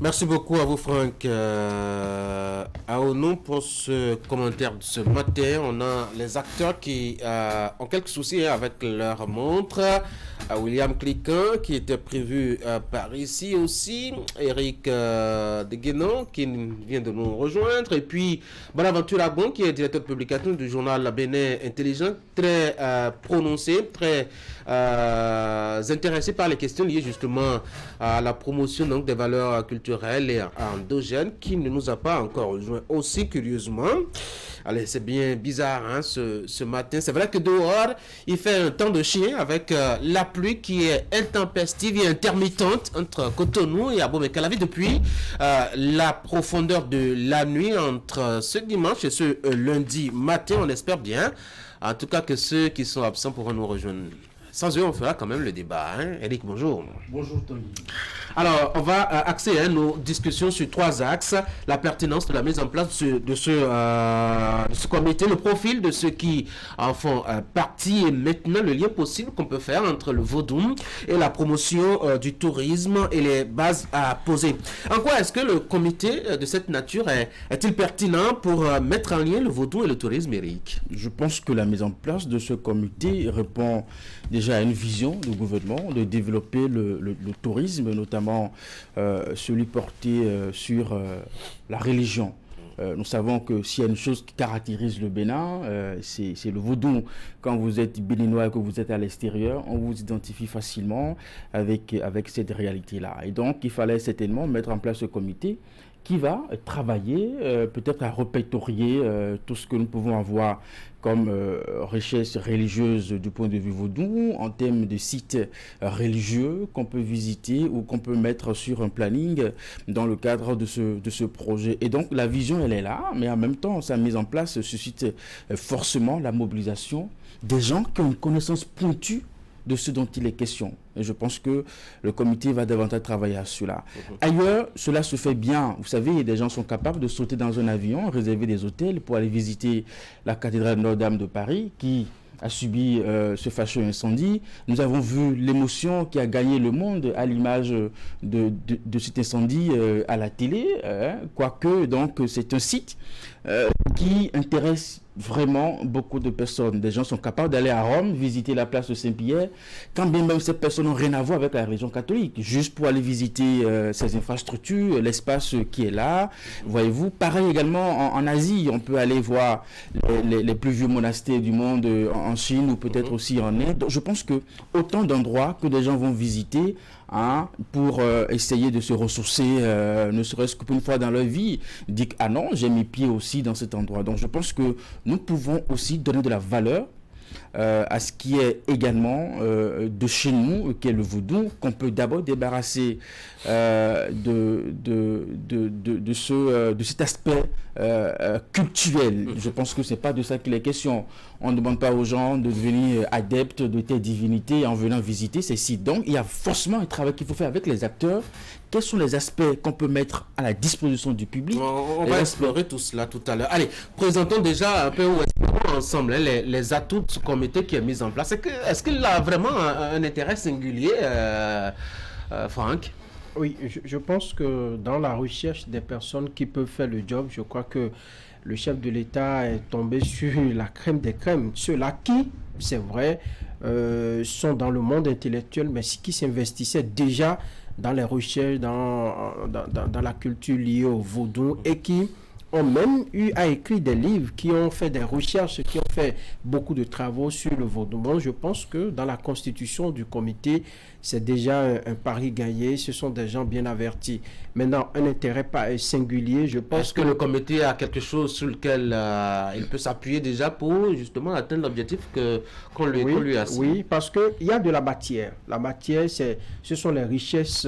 Merci beaucoup à vous, Franck Aonou, pour ce commentaire de ce matin. On a les acteurs qui ont quelques soucis avec leur montre. William Cliquin, qui était prévu par ici aussi. Eric Deguenon, qui vient de nous rejoindre. Et puis, Bonaventure Agon, qui est directeur de publication du journal Bénin Intelligent, très prononcé, très intéressé par les questions liées justement à la promotion donc, des valeurs culturelles et endogènes, qui ne nous a pas encore rejoint aussi curieusement. Allez, c'est bien bizarre hein, ce matin. C'est vrai que dehors, il fait un temps de chien avec la pluie qui est intempestive et intermittente entre Cotonou et Abomey-Calavi depuis la profondeur de la nuit entre ce dimanche et ce lundi matin. On espère bien, en tout cas, que ceux qui sont absents pourront nous rejoindre. Sans eux, on fera quand même le débat. Hein? Eric, bonjour. Bonjour, Tony. Alors, on va axer nos discussions sur trois axes. La pertinence de la mise en place de ce comité, le profil de ceux qui en font partie et maintenant le lien possible qu'on peut faire entre le vaudou et la promotion du tourisme et les bases à poser. En quoi est-ce que le comité de cette nature est-il pertinent pour mettre en lien le vaudou et le tourisme, Eric? Je pense que la mise en place de ce comité répond déjà à une vision du gouvernement de développer le tourisme, notamment celui porté sur la religion. Nous savons que s'il y a une chose qui caractérise le Bénin, c'est le vaudou. Quand vous êtes béninois et que vous êtes à l'extérieur, on vous identifie facilement avec cette réalité-là. Et donc, il fallait certainement mettre en place ce comité qui va travailler peut-être à répertorier tout ce que nous pouvons avoir comme richesse religieuse du point de vue vaudou, en termes de sites religieux qu'on peut visiter ou qu'on peut mettre sur un planning dans le cadre de ce projet. Et donc la vision, elle est là, mais en même temps, sa mise en place suscite forcément la mobilisation des gens qui ont une connaissance pointue de ce dont il est question. Et je pense que le comité va davantage travailler à cela. Ailleurs, cela se fait bien. Vous savez, des gens sont capables de sauter dans un avion, réserver des hôtels pour aller visiter la cathédrale Notre-Dame de Paris, qui a subi ce fâcheux incendie. Nous avons vu l'émotion qui a gagné le monde à l'image de cet incendie à la télé, quoique donc c'est un site qui intéresse vraiment beaucoup de personnes. Des gens sont capables d'aller à Rome, visiter la place de Saint-Pierre, quand bien même ces personnes n'ont rien à voir avec la religion catholique, juste pour aller visiter ces infrastructures, l'espace qui est là. Voyez-vous, pareil également en Asie, on peut aller voir les plus vieux monastères du monde en Chine ou peut-être aussi en Inde. Donc, je pense que autant d'endroits que des gens vont visiter pour essayer de se ressourcer, ne serait-ce qu'une fois dans leur vie, dire ah non, j'ai mis pied aussi dans cet endroit. Donc je pense que nous pouvons aussi donner de la valeur à ce qui est également de chez nous, qui est le vaudou, qu'on peut d'abord débarrasser de cet aspect cultuel. Je pense que c'est pas de ça qu'il est question. On ne demande pas aux gens de devenir adeptes de telle divinité en venant visiter ces sites. Donc il y a forcément un travail qu'il faut faire avec les acteurs. Quels sont les aspects qu'on peut mettre à la disposition du public? On va explorer tout cela tout à l'heure. Allez, présentons déjà un peu où explorons ensemble les atouts de ce comité qui est mis en place. Est-ce qu'il a vraiment un intérêt singulier, Franck? Oui, je pense que dans la recherche des personnes qui peuvent faire le job, je crois que le chef de l'État est tombé sur la crème des crèmes. Ceux-là qui, c'est vrai, sont dans le monde intellectuel, mais qui s'investissaient déjà dans les recherches, dans la culture liée au vaudou et qui ont même eu à écrire des livres, qui ont fait des recherches, qui ont fait beaucoup de travaux sur le vaudou. Bon, je pense que dans la constitution du comité, c'est déjà un pari gagné. Ce sont des gens bien avertis. Maintenant, un intérêt pas singulier, je pense. Est-ce que le comité a quelque chose sur lequel il peut s'appuyer déjà pour justement atteindre l'objectif qu'on lui a assigné? Oui, parce qu'il y a de la matière. La matière, ce sont les richesses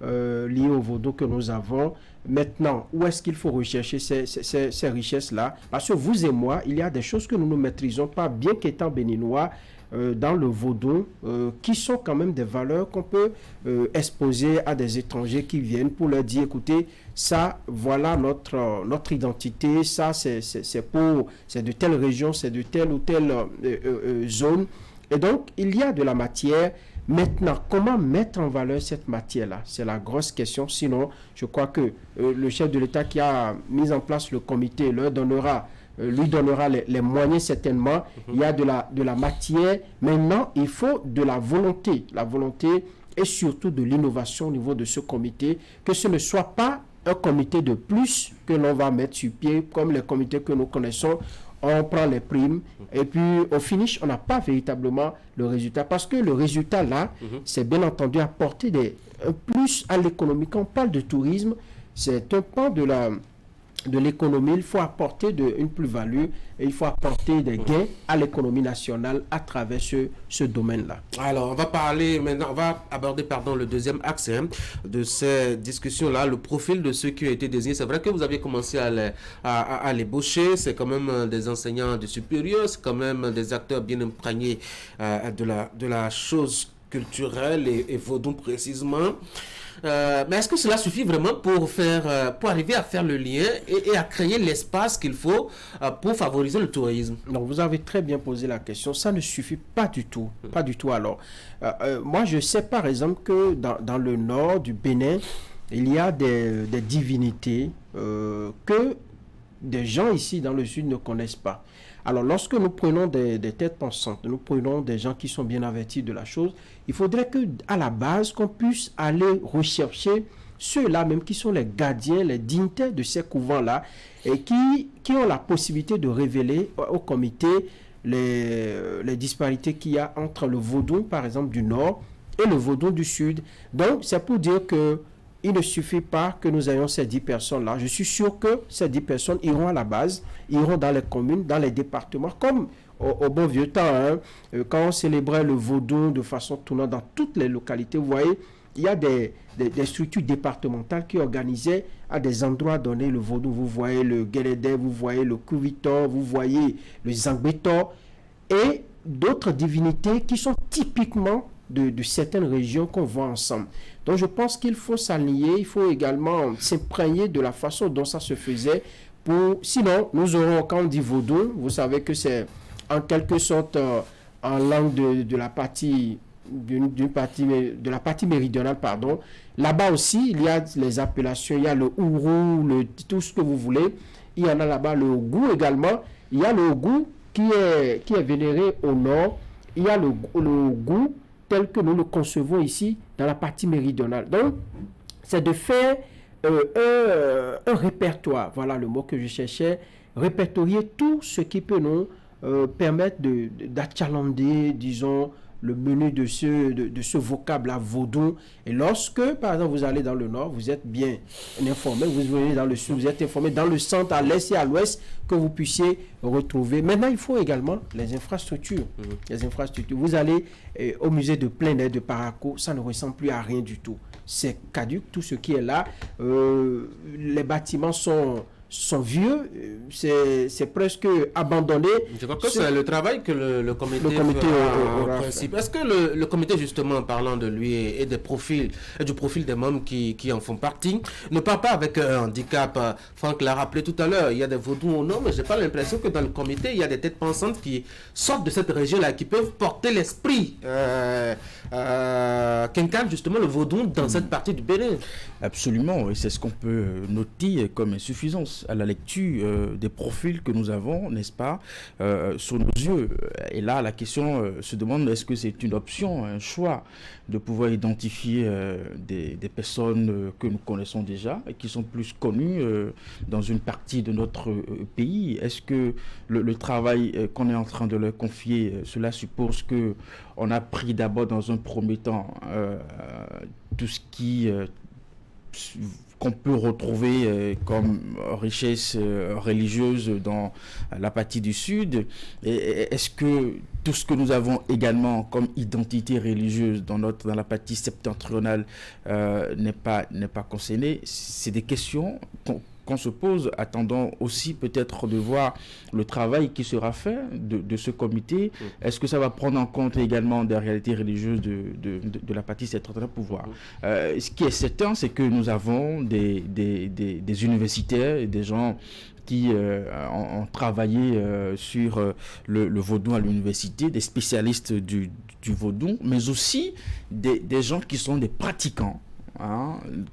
liées au vaudou que nous avons. Maintenant, où est-ce qu'il faut rechercher ces richesses-là? Parce que vous et moi, il y a des choses que nous ne maîtrisons pas, bien qu'étant béninois, dans le vaudou, qui sont quand même des valeurs qu'on peut exposer à des étrangers qui viennent pour leur dire, écoutez, ça, voilà notre identité, ça, c'est de telle région, c'est de telle ou telle zone. Et donc, il y a de la matière. Maintenant, comment mettre en valeur cette matière-là? C'est la grosse question. Sinon, je crois que le chef de l'État qui a mis en place le comité lui donnera les moyens certainement. Il y a de la matière. Maintenant, il faut de la volonté. La volonté et surtout de l'innovation au niveau de ce comité. Que ce ne soit pas un comité de plus que l'on va mettre sur pied, comme les comités que nous connaissons. On prend les primes et puis au finish, on n'a pas véritablement le résultat. Parce que le résultat là, c'est bien entendu apporter un plus à l'économie. Quand on parle de tourisme, c'est un pan de l'économie. Il faut apporter une plus-value et il faut apporter des gains à l'économie nationale à travers ce domaine-là. Alors, on va parler maintenant, on va aborder le deuxième axe de ces discussions-là, le profil de ceux qui ont été désignés. C'est vrai que vous avez commencé à les baucher, c'est quand même des enseignants du supérieur, c'est quand même des acteurs bien imprégnés de la chose culturelle et vaudou précisément. Mais est-ce que cela suffit vraiment pour arriver à faire le lien et à créer l'espace qu'il faut pour favoriser le tourisme? Donc, vous avez très bien posé la question. Ça ne suffit pas du tout. Pas du tout. Alors, moi, je sais par exemple que dans le nord du Bénin, il y a des divinités que des gens ici dans le sud ne connaissent pas. Alors, lorsque nous prenons des têtes pensantes, nous prenons des gens qui sont bien avertis de la chose, il faudrait qu'à la base, qu'on puisse aller rechercher ceux-là même qui sont les gardiens, les dignitaires de ces couvents-là et qui ont la possibilité de révéler au comité les disparités qu'il y a entre le vaudou, par exemple, du nord et le vaudou du sud. Donc, c'est pour dire que il ne suffit pas que nous ayons ces 10 personnes-là. Je suis sûr que ces 10 personnes iront à la base, iront dans les communes, dans les départements, comme au bon vieux temps, quand on célébrait le vaudou de façon tournante dans toutes les localités. Vous voyez, il y a des structures départementales qui organisaient à des endroits donnés le vaudou. Vous voyez le Guélédé, vous voyez le Kouvitor, vous voyez le Zangbetor et d'autres divinités qui sont typiquement de certaines régions qu'on voit ensemble. Donc je pense qu'il faut s'aligner, il faut également s'imprégner de la façon dont ça se faisait. Sinon, nous aurons, quand on dit vaudou, vous savez que c'est en quelque sorte en langue de la partie de la partie méridionale, pardon. Là-bas aussi, il y a les appellations, il y a le ourou, tout ce que vous voulez. Il y en a là-bas le ogou également. Il y a le ogou qui est vénéré au nord. Il y a le ogou tel que nous le concevons ici dans la partie méridionale. Donc, c'est de faire un répertoire, voilà le mot que je cherchais, répertorier tout ce qui peut nous permettre d'achalander, disons, le menu de ce vocable-là vaudou. Et lorsque, par exemple, vous allez dans le nord, vous êtes bien informé, vous venez dans le sud, vous êtes informé, dans le centre, à l'est et à l'ouest, que vous puissiez retrouver. Maintenant, il faut également les infrastructures. Les infrastructures. Vous allez au musée de plein air de Parakou, ça ne ressemble plus à rien du tout. C'est caduc, tout ce qui est là. Les bâtiments sont vieux, c'est presque abandonné. Je crois que c'est le travail que le comité au principe. Est-ce que le comité, justement, en parlant de lui et du profil des membres qui en font partie, ne part pas avec un handicap? Franck l'a rappelé tout à l'heure, il y a des vaudous au nord, mais j'ai pas l'impression que dans le comité, il y a des têtes pensantes qui sortent de cette région-là, qui peuvent porter l'esprit qu'incarne justement le vaudou dans cette partie du Bénin. Absolument, et c'est ce qu'on peut noter comme insuffisance à la lecture des profils que nous avons, n'est-ce pas, sous nos yeux. Et là, la question se demande, est-ce que c'est une option, un choix de pouvoir identifier des personnes que nous connaissons déjà et qui sont plus connues dans une partie de notre pays? Est-ce que le travail qu'on est en train de leur confier, cela suppose que on a pris d'abord dans un premier temps tout ce qui qu'on peut retrouver comme richesse religieuse dans la partie du Sud. Et est-ce que tout ce que nous avons également comme identité religieuse dans la partie septentrionale n'est pas concerné? C'est des questions qu'on se pose, attendant aussi peut-être de voir le travail qui sera fait de ce comité. Est-ce que ça va prendre en compte également des réalités religieuses de la partie septentrionale pour voir? Ce qui est certain, c'est que nous avons des universitaires et des gens qui ont travaillé sur le vaudou à l'université, des spécialistes du vaudou, mais aussi des gens qui sont des pratiquants.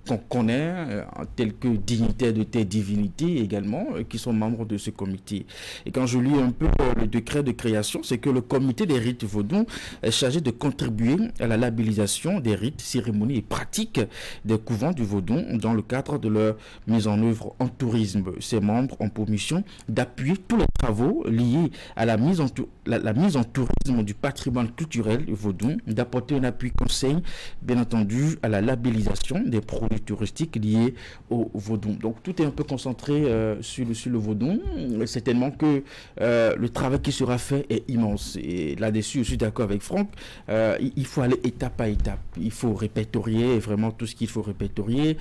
Qu'on connaît, tels que dignitaires de telle divinité également, qui sont membres de ce comité. Et quand je lis un peu le décret de création, c'est que le comité des rites vaudous est chargé de contribuer à la labellisation des rites, cérémonies et pratiques des couvents du vaudou dans le cadre de leur mise en œuvre en tourisme. Ses membres ont pour mission d'appuyer tous les travaux liés à la mise en tourisme du patrimoine culturel vaudou, d'apporter un appui conseil, bien entendu, à la labellisation des produits touristiques liés au vaudou. Donc tout est un peu concentré sur le vaudou. Certainement que le travail qui sera fait est immense. Et là-dessus, je suis d'accord avec Franck. Il faut aller étape à étape. Il faut répertorier vraiment tout ce qu'il faut répertorier.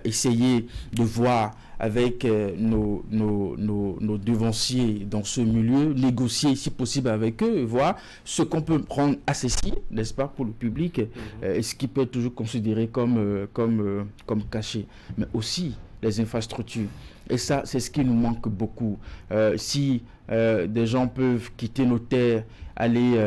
Essayer de voir avec nos devanciers dans ce milieu, négocier si possible avec eux, voir ce qu'on peut prendre accessible, n'est-ce pas, pour le public, et ce qui peut être toujours considéré comme caché, mais aussi les infrastructures. Et ça, c'est ce qui nous manque beaucoup. Si des gens peuvent quitter nos terres, aller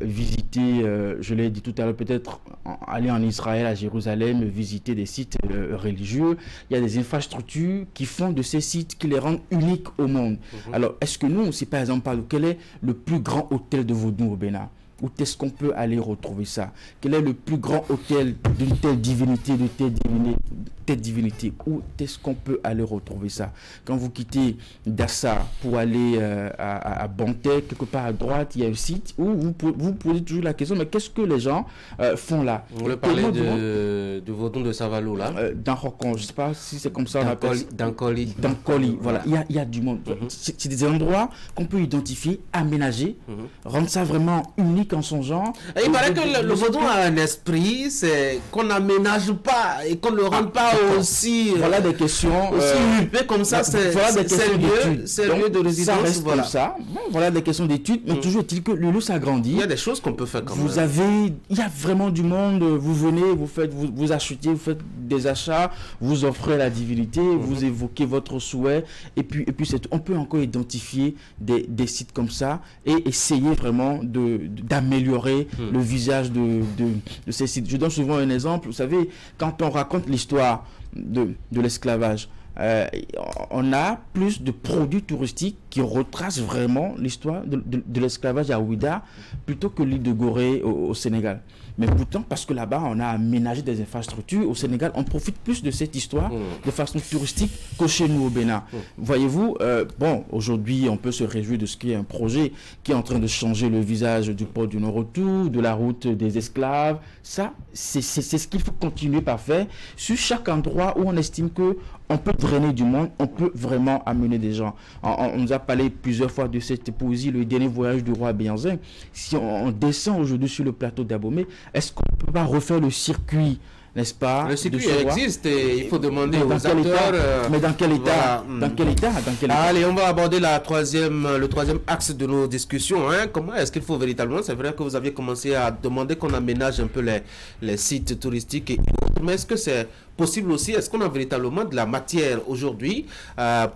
visiter, je l'ai dit tout à l'heure, peut-être aller en Israël, à Jérusalem, visiter des sites religieux. Il y a des infrastructures qui font de ces sites, qui les rendent uniques au monde. Alors, est-ce que nous, si par exemple, quel est le plus grand hôtel de vaudou au Bénin? Où est-ce qu'on peut aller retrouver ça? Quel est le plus grand hôtel d'une telle divinité, telle divinité? Où est-ce qu'on peut aller retrouver ça? Quand vous quittez Dassa pour aller à Bantek, quelque part à droite, il y a un site où vous posez toujours la question, mais qu'est-ce que les gens font là? Vous voulez parler de vaudou de Savalo, là? D'Anrokon, je ne sais pas si c'est comme ça on appelle. D'Ankoli. D'Ankoli, voilà. Il y a du monde. C'est des endroits qu'on peut identifier, aménager, rendre ça vraiment unique en son genre. Et il paraît que le vaudou a un esprit, c'est qu'on n'aménage pas et qu'on ne le rende pas aussi. Voilà des questions. Aussi huppé comme ça, c'est lieu de résidence. Ça reste comme ça. Bon, voilà des questions d'études, mais toujours est-il que le lieu s'agrandit. Il y a des choses qu'on peut faire quand même. Il y a vraiment du monde. Vous venez, vous achetez, vous faites des achats, vous offrez la divinité, vous évoquez votre souhait, et puis c'est tout. On peut encore identifier des sites comme ça et essayer vraiment d'améliorer le visage de ces sites. Je donne souvent un exemple. Vous savez, quand on raconte l'histoire de l'esclavage, on a plus de produits touristiques qui retracent vraiment l'histoire de l'esclavage à Ouida plutôt que l'île de Gorée au Sénégal. Mais pourtant, parce que là-bas, on a aménagé des infrastructures, au Sénégal, on profite plus de cette histoire de façon touristique que chez nous au Bénin. Voyez-vous, aujourd'hui, on peut se réjouir de ce qu'il y a un projet qui est en train de changer le visage du port du Nord-Retour, de la route des esclaves. Ça, c'est ce qu'il faut continuer par faire sur chaque endroit où on estime que on peut drainer du monde, on peut vraiment amener des gens. On nous a parlé plusieurs fois de cette poésie, le dernier voyage du roi Béanzin. Si on descend aujourd'hui sur le plateau d'Abomey, est-ce qu'on ne peut pas refaire le circuit, n'est-ce pas? Le circuit existe et il faut demander aux acteurs. Mais dans quel état? Voilà. Dans quel état? Allez, on va aborder le troisième axe de nos discussions. Comment est-ce qu'il faut véritablement? C'est vrai que vous aviez commencé à demander qu'on aménage un peu les sites touristiques et autres, mais est-ce que c'est possible aussi? Est-ce qu'on a véritablement de la matière aujourd'hui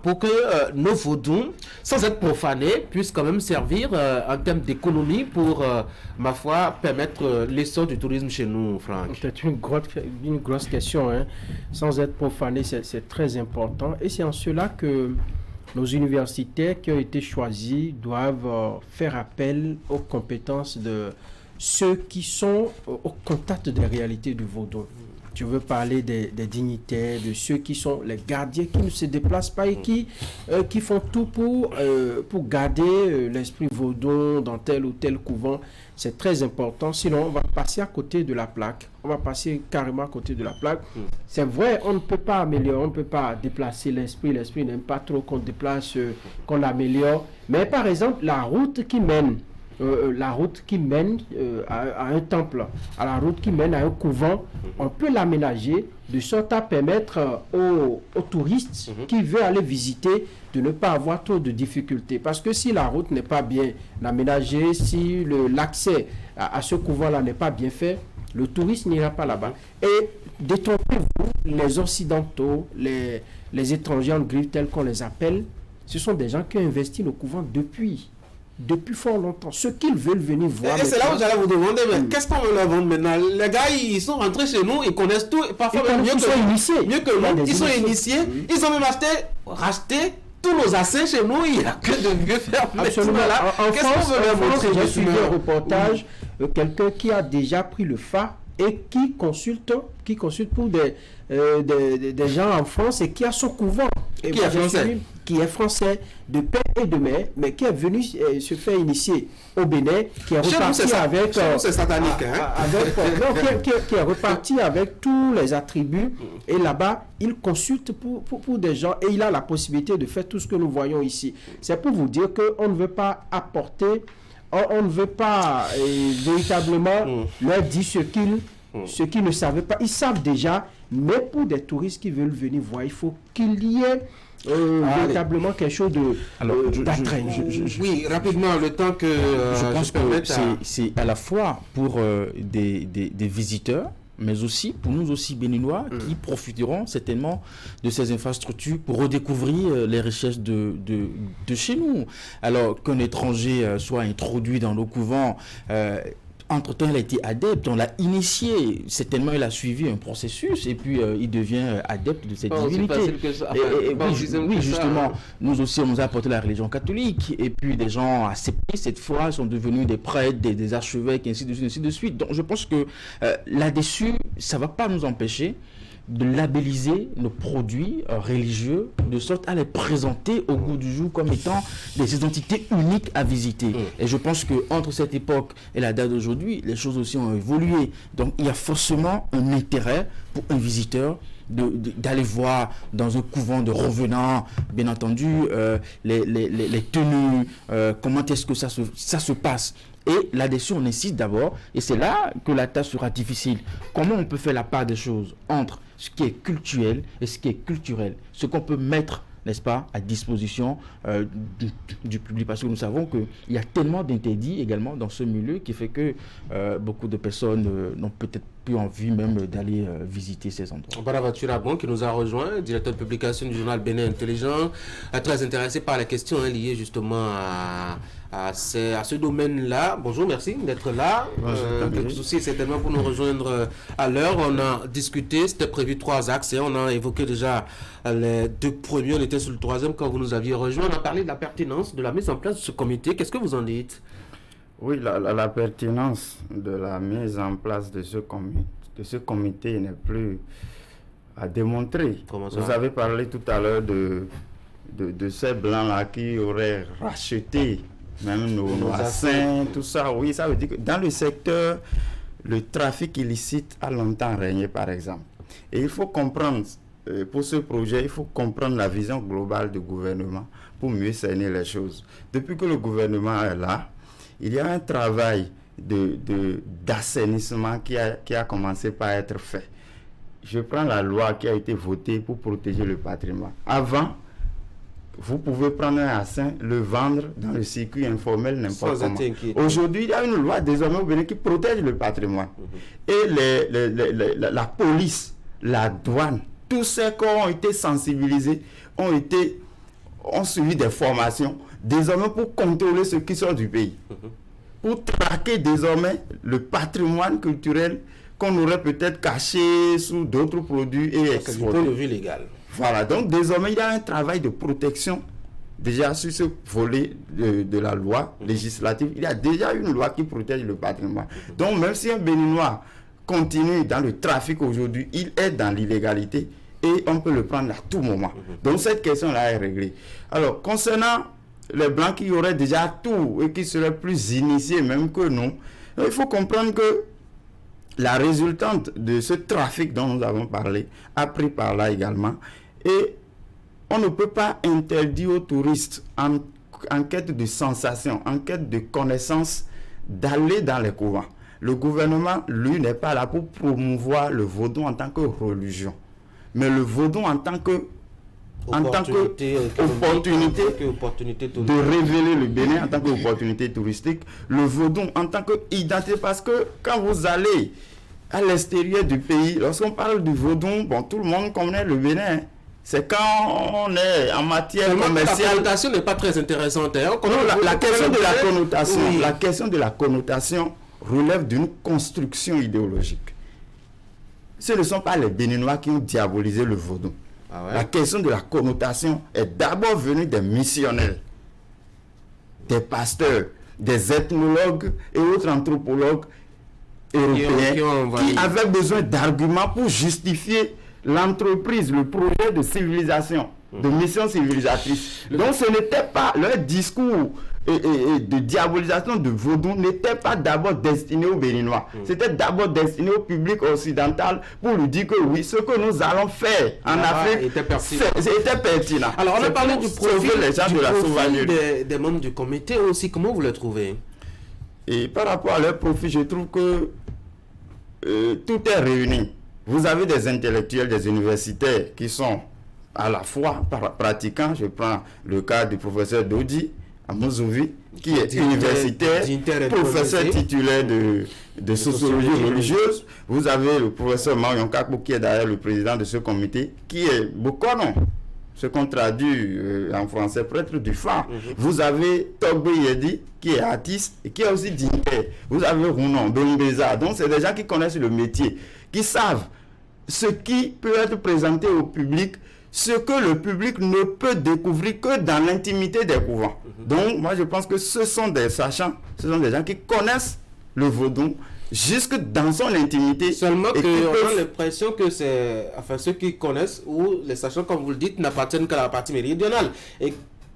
pour que nos vaudous, sans être profanés, puissent quand même servir en termes d'économie pour, ma foi, permettre l'essor du tourisme chez nous, Franck? C'est une grosse question. Sans être profané, c'est très important. Et c'est en cela que nos universitaires qui ont été choisis doivent faire appel aux compétences de ceux qui sont au contact des réalités du vaudou. Je veux parler des dignitaires, de ceux qui sont les gardiens, qui ne se déplacent pas et qui font tout pour garder l'esprit vaudou dans tel ou tel couvent. C'est très important, sinon on va passer à côté de la plaque. On va passer carrément à côté de la plaque. C'est vrai, on ne peut pas améliorer, on ne peut pas déplacer l'esprit. L'esprit n'aime pas trop qu'on déplace, qu'on l'améliore. Mais par exemple, la route qui mène à un temple, à la route qui mène à un couvent, on peut l'aménager de sorte à permettre aux touristes qui veulent aller visiter de ne pas avoir trop de difficultés. Parce que si la route n'est pas bien aménagée, si l'accès à ce couvent-là n'est pas bien fait, le touriste n'ira pas là-bas. Et détrompez-vous, les Occidentaux, les étrangers en griffe tels qu'on les appelle, ce sont des gens qui ont investi le couvent depuis fort longtemps. Ceux qu'ils veulent venir voir. Et c'est là où j'allais vous demander, mais qu'est-ce qu'on veut leur vendre maintenant? Les gars, ils sont rentrés chez nous, ils connaissent tout, parfois même mieux que nous. Ils sont initiés, ils ont même racheté tous nos assets chez nous, il n'y a que de mieux faire. Absolument. Qu'est-ce qu'on veut leur montrer? J'ai suivi un reportage, quelqu'un qui a déjà pris le phare et qui consulte pour des gens en France et qui a son couvent. Et qui est français. Qui est français de père et de mère, mais qui est venu se faire initier au Bénin, qui est reparti avec... c'est satanique, qui est reparti avec tous les attributs. Et là-bas, il consulte pour des gens et il a la possibilité de faire tout ce que nous voyons ici. C'est pour vous dire qu'on ne veut pas apporter... On ne veut pas véritablement leur dire ce qu'ils ne savaient pas. Ils savent déjà, mais pour des touristes qui veulent venir voir, il faut qu'il y ait véritablement quelque chose d'attrayant. Oui, rapidement, le temps que je pense que c'est à la fois pour des visiteurs, mais aussi pour nous aussi béninois qui profiteront certainement de ces infrastructures pour redécouvrir les richesses de chez nous. Alors qu'un étranger soit introduit dans nos couvents, entre-temps, il a été adepte, on l'a initié. Certainement, il a suivi un processus et puis il devient adepte de cette divinité. Oui, justement, nous aussi, on nous a apporté la religion catholique. Et puis, des gens acceptés cette foi sont devenus des prêtres, des archevêques, ainsi de suite. Donc, je pense que là-dessus, ça ne va pas nous empêcher de labelliser nos produits religieux de sorte à les présenter au goût du jour comme étant des identités uniques à visiter. Et je pense qu'entre cette époque et la date d'aujourd'hui, les choses aussi ont évolué. Donc il y a forcément un intérêt pour un visiteur d'aller voir dans un couvent de revenants, bien entendu, les tenues, comment est-ce que ça se passe. Et là-dessus, on insiste d'abord, et c'est là que la tâche sera difficile. Comment on peut faire la part des choses entre ce qui est culturel et ce qui est culturel, ce qu'on peut mettre, n'est-ce pas, à disposition du public, parce que nous savons qu'il y a tellement d'interdits également dans ce milieu qui fait que beaucoup de personnes n'ont peut-être plus envie même d'aller visiter ces endroits. Bonaventure Abon qui nous a rejoint, directeur de publication du journal Bénin Intelligent, très intéressé par les questions liées justement à ce domaine-là. Bonjour, merci d'être là. Quelques soucis certainement pour nous rejoindre à l'heure. On a discuté, c'était prévu 3 axes et on a évoqué déjà les 2 premiers. On était sur le 3e quand vous nous aviez rejoint. On a parlé de la pertinence de la mise en place de ce comité. Qu'est-ce que vous en dites? Oui, la pertinence de la mise en place de ce comité n'est plus à démontrer. Vous avez parlé tout à l'heure de ces blancs-là qui auraient racheté même nos assins, tout ça. Oui, ça veut dire que dans le secteur, le trafic illicite a longtemps régné, par exemple. Et il faut comprendre, pour ce projet, il faut comprendre la vision globale du gouvernement pour mieux cerner les choses. Depuis que le gouvernement est là, il y a un travail d'assainissement qui a commencé par être fait. Je prends la loi qui a été votée pour protéger le patrimoine. Avant, vous pouvez prendre un assin, le vendre dans le circuit informel n'importe comment. Aujourd'hui, il y a une loi désormais au Bénin qui protège le patrimoine. Et la police, la douane, tous ceux qui ont été sensibilisés ont suivi des formations désormais pour contrôler ce qui sort du pays. Pour traquer désormais le patrimoine culturel qu'on aurait peut-être caché sous d'autres produits et exporté. C'est du légal. Voilà, donc désormais il y a un travail de protection déjà sur ce volet de la loi législative. Il y a déjà une loi qui protège le patrimoine. Donc même si un Béninois continue dans le trafic aujourd'hui, il est dans l'illégalité et on peut le prendre à tout moment. Donc cette question-là est réglée. Alors concernant les Blancs qui auraient déjà tout et qui seraient plus initiés même que nous, il faut comprendre que la résultante de ce trafic dont nous avons parlé a pris par là également. Et on ne peut pas interdire aux touristes en quête de sensation, en quête de connaissance, d'aller dans les couvents. Le gouvernement, lui, n'est pas là pour promouvoir le vaudou en tant que religion, mais le vaudou en tant que opportunité de révéler le Bénin en tant qu'opportunité touristique, le vaudou en tant qu'identité, parce que quand vous allez à l'extérieur du pays, lorsqu'on parle du vaudou, bon, tout le monde connaît le Bénin. C'est quand on est en matière commerciale. La connotation n'est pas très intéressante. Hein. Non, la question de la connotation, oui. La question de la connotation relève d'une construction idéologique. Ce ne sont pas les Béninois qui ont diabolisé le vaudou. Ah ouais? La question de la connotation est d'abord venue des missionnaires, des pasteurs, des ethnologues et autres anthropologues européens qui avaient besoin d'arguments pour justifier l'entreprise, le projet de civilisation, de mission civilisatrice. Donc ce n'était pas leur discours et de diabolisation de vaudou n'était pas d'abord destiné aux Béninois. C'était d'abord destiné au public occidental pour lui dire que oui, ce que nous allons faire en Afrique était pertinent. Alors on a parlé du profil, les gens de la sauvagerie. Des membres du comité aussi. Comment vous le trouvez? Et par rapport à leur profil, je trouve que tout est réuni. Vous avez des intellectuels, des universitaires qui sont à la fois pratiquants. Je prends le cas du professeur Dodi Amouzovi, qui est universitaire, professeur titulaire de sociologie religieuse. Vous avez le professeur Marion Kakbo, qui est d'ailleurs le président de ce comité, qui est Bokono, ce qu'on traduit en français, prêtre du phare. Vous avez Togbe Yedi, qui est artiste et qui est aussi dignitaire. Vous avez Rounon, Bembeza. Donc, c'est des gens qui connaissent le métier, qui savent ce qui peut être présenté au public, ce que le public ne peut découvrir que dans l'intimité des couvents. Donc, moi, je pense que ce sont des sachants, ce sont des gens qui connaissent le vaudou jusque dans son intimité. Seulement qu'on a l'impression que c'est, enfin, ceux qui connaissent ou les sachants, comme vous le dites, n'appartiennent qu'à la partie méridionale et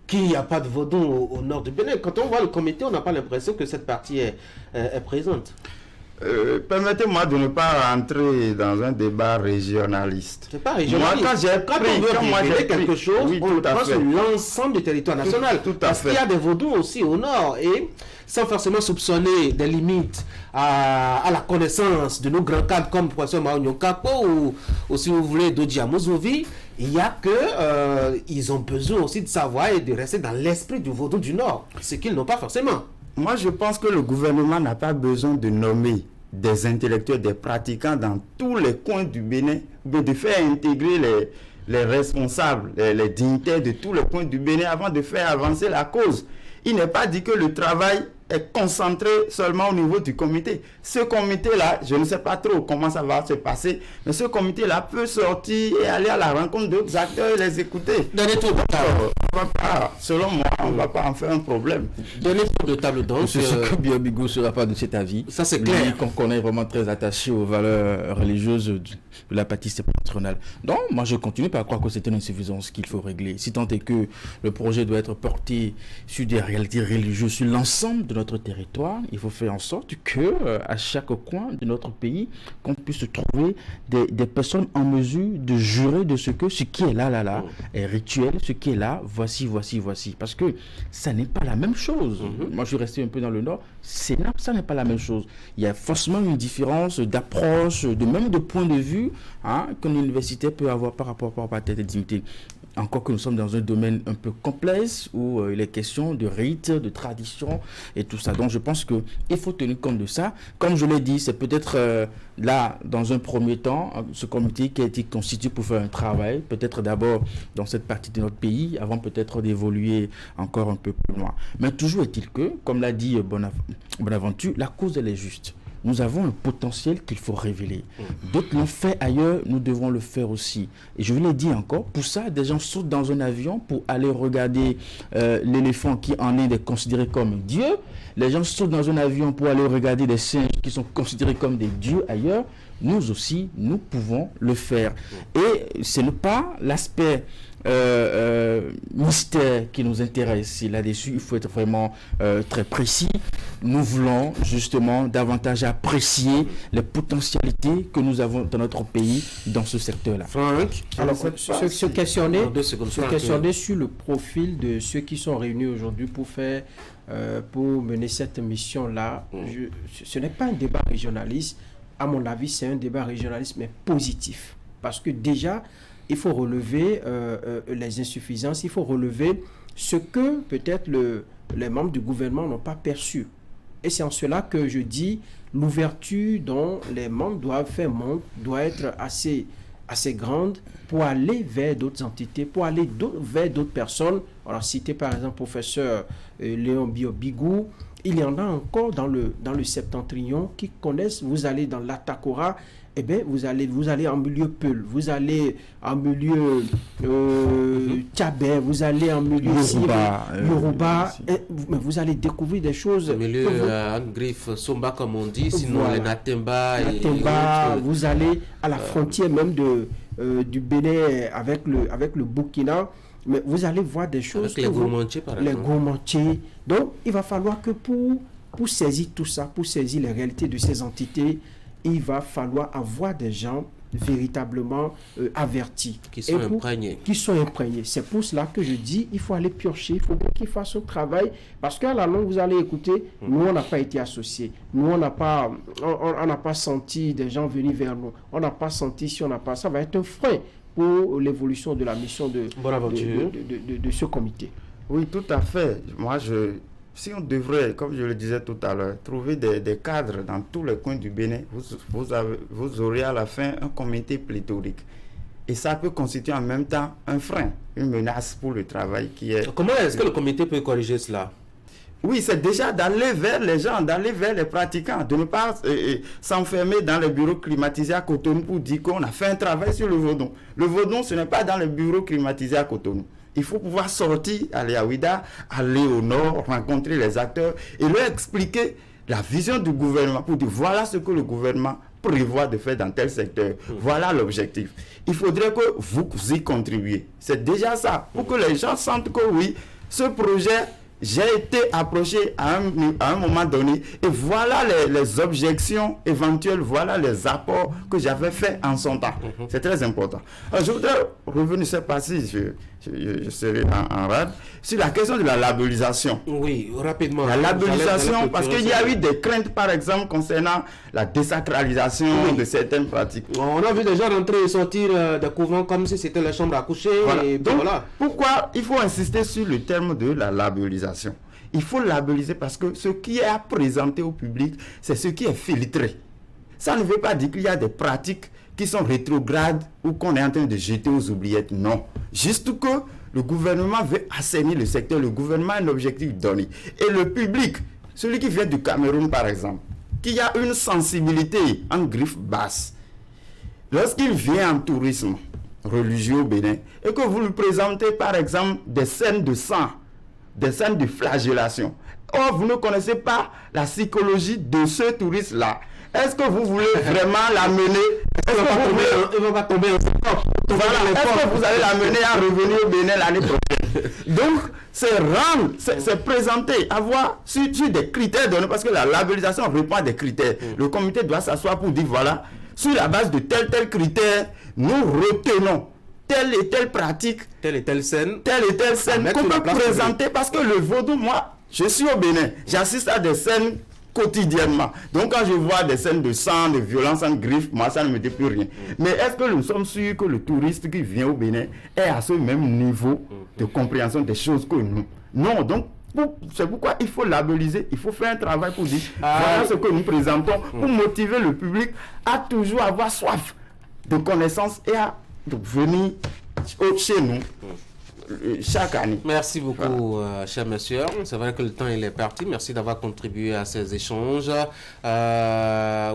qu'il n'y a pas de vaudou au nord du Bénin. Quand on voit le comité, on n'a pas l'impression que cette partie est présente. Permettez-moi de ne pas rentrer dans un débat régionaliste. C'est pas régionaliste. Quand on veut révéler quelque chose, oui, on le prend sur l'ensemble du territoire national. Parce qu'il y a des vaudous aussi au nord. Et sans forcément soupçonner des limites à la connaissance de nos grands cadres comme le professeur Maonyo Kakpo ou si vous voulez Dodi Amouzovi, il y a que ils ont besoin aussi de savoir et de rester dans l'esprit du vaudou du nord. Ce qu'ils n'ont pas forcément. Moi, je pense que le gouvernement n'a pas besoin de nommer des intellectuels, des pratiquants dans tous les coins du Bénin, mais de faire intégrer les responsables, les dignitaires de tous les coins du Bénin avant de faire avancer la cause. Il n'est pas dit que le travail est concentré seulement au niveau du comité. Ce comité-là, je ne sais pas trop comment ça va se passer, mais ce comité-là peut sortir et aller à la rencontre d'autres acteurs et les écouter. Dernier tour de table. Selon moi, on ne va pas en faire un problème. Dernier tour de table donc. Ce que Biobigo ne sera pas de cet avis. Ça c'est clair. Lui, qu'on connaît vraiment très attaché aux valeurs religieuses de la pâtisse patronale. Donc, moi je continue par croire que c'est une insuffisance qu'il faut régler. Si tant est que le projet doit être porté sur des réalités religieuses, sur l'ensemble de notre territoire, il faut faire en sorte que à chaque coin de notre pays, qu'on puisse trouver des personnes en mesure de jurer de ce qui est là est rituel, ce qui est là, voici. Parce que ça n'est pas la même chose. Moi, je suis resté un peu dans le nord. Ça n'est pas la même chose. Il y a forcément une différence d'approche, même de point de vue qu'un universitaire peut avoir par rapport à telle dignité. Encore que nous sommes dans un domaine un peu complexe où il est question de rites, de traditions et tout ça. Donc je pense qu'il faut tenir compte de ça. Comme je l'ai dit, c'est peut-être là, dans un premier temps, ce comité qui a été constitué pour faire un travail, peut-être d'abord dans cette partie de notre pays, avant peut-être d'évoluer encore un peu plus loin. Mais toujours est-il que, comme l'a dit Bonaventure, la cause elle est juste. Nous avons le potentiel qu'il faut révéler. D'autres l'ont fait ailleurs, nous devons le faire aussi. Et je vous l'ai dit encore, pour ça, des gens sautent dans un avion pour aller regarder l'éléphant qui en est considéré comme un dieu. Les gens sautent dans un avion pour aller regarder des singes qui sont considérés comme des dieux ailleurs. Nous aussi, nous pouvons le faire. Et ce n'est pas l'aspect mystère qui nous intéresse. Là-dessus, il faut être vraiment très précis. Nous voulons justement davantage apprécier les potentialités que nous avons dans notre pays dans ce secteur-là. Franck, alors se questionner sur le profil de ceux qui sont réunis aujourd'hui pour mener cette mission-là. Ce n'est pas un débat régionaliste. À mon avis, c'est un débat régionaliste, mais positif. Parce que déjà, il faut relever les insuffisances, il faut relever ce que peut-être les membres du gouvernement n'ont pas perçu. Et c'est en cela que je dis l'ouverture dont les membres doivent faire montre doit être assez assez grande pour aller vers d'autres entités, pour aller vers d'autres personnes. On a cité par exemple professeur Léon Bigou. Il y en a encore dans le septentrion qui connaissent. Vous allez dans l'Atakora, eh bien, vous allez en milieu Peul, vous allez en milieu Tchabé, vous allez en milieu Yoruba, mais vous allez découvrir des choses. Le milieu griffe Somba comme on dit, sinon voilà. les Natemba. Vous allez à la frontière même du Bénin avec le Burkina. Mais vous allez voir des choses. Avec les gourmandiers, par exemple. Les gourmandiers. Donc, il va falloir que pour saisir tout ça, pour saisir les réalités de ces entités, il va falloir avoir des gens véritablement avertis. Qui sont imprégnés. Qui sont imprégnés. C'est pour cela que je dis, il faut aller piocher, il faut qu'ils fassent le travail. Parce qu'à la longue, vous allez écouter, nous, on n'a pas été associés. Nous, on n'a pas senti des gens venir vers nous. On n'a pas senti, si on n'a pas, ça va être un frein pour l'évolution de la mission de ce comité. Oui, tout à fait. Moi, si on devrait, comme je le disais tout à l'heure, trouver des cadres dans tous les coins du Bénin, vous aurez à la fin un comité pléthorique. Et ça peut constituer en même temps un frein, une menace pour le travail qui est... Comment est-ce que le comité peut corriger cela? Oui, c'est déjà d'aller vers les gens, d'aller vers les pratiquants, de ne pas s'enfermer dans les bureaux climatisés à Cotonou pour dire qu'on a fait un travail sur le Vaudon. Le Vaudon, ce n'est pas dans les bureaux climatisés à Cotonou. Il faut pouvoir sortir, aller à Ouida, aller au nord, rencontrer les acteurs et leur expliquer la vision du gouvernement pour dire voilà ce que le gouvernement prévoit de faire dans tel secteur. Voilà l'objectif. Il faudrait que vous y contribuiez. C'est déjà ça. Pour que les gens sentent que oui, ce projet... J'ai été approché à un moment donné et voilà les objections éventuelles, voilà les apports que j'avais faits en son temps. C'est très important. Alors, je voudrais revenir, je ne sais pas si je serai en rade, sur la question de la labellisation. Oui, rapidement. La labellisation, parce qu'il y a eu des craintes, par exemple, concernant la désacralisation de certaines pratiques. On a vu des gens rentrer et sortir des couvents comme si c'était la chambre à coucher. Voilà. Et donc, voilà. Pourquoi il faut insister sur le terme de la labellisation? Il faut labelliser parce que ce qui est à présenter au public, c'est ce qui est filtré. Ça ne veut pas dire qu'il y a des pratiques qui sont rétrogrades ou qu'on est en train de jeter aux oubliettes. Non. Juste que le gouvernement veut assainir le secteur. Le gouvernement a un objectif donné. Et le public, celui qui vient du Cameroun par exemple, qui a une sensibilité en griffe basse, lorsqu'il vient en tourisme religieux au Bénin et que vous lui présentez par exemple des scènes de sang, des scènes de flagellation, or vous ne connaissez pas la psychologie de ce touriste-là, est-ce que vous voulez vraiment l'amener? Il ne va pas tomber en septembre. Voilà. Est-ce que vous allez l'amener à revenir au Bénin l'année prochaine? Donc, c'est rendre, c'est présenter, avoir sur des critères donnés, parce que la labellisation répond à des critères. Le comité doit s'asseoir pour dire, voilà, sur la base de tel critère, nous retenons telle et telle pratique, telle et telle scène qu'on peut présenter, parce que le vaudou, moi, je suis au Bénin, j'assiste à des scènes quotidiennement. Donc quand je vois des scènes de sang, de violence en griffe, moi ça ne me dit plus rien. Mais est-ce que nous sommes sûrs que le touriste qui vient au Bénin est à ce même niveau de compréhension des choses que nous? Non, donc c'est pourquoi il faut labelliser, il faut faire un travail pour dire voilà ce que nous présentons, pour motiver le public à toujours avoir soif de connaissances et à venir chez nous chaque année. Merci beaucoup, cher monsieur. C'est vrai que le temps il est parti. Merci d'avoir contribué à ces échanges.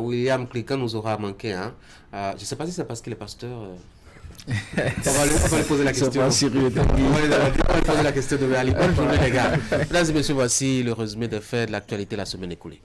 William Cliquant nous aura manqué. Hein. Je ne sais pas si c'est parce qu'il est pasteur. On va lui poser la question. On va lui poser la question de réalité. Mesdames et messieurs, voici le résumé des faits de l'actualité de la semaine écoulée.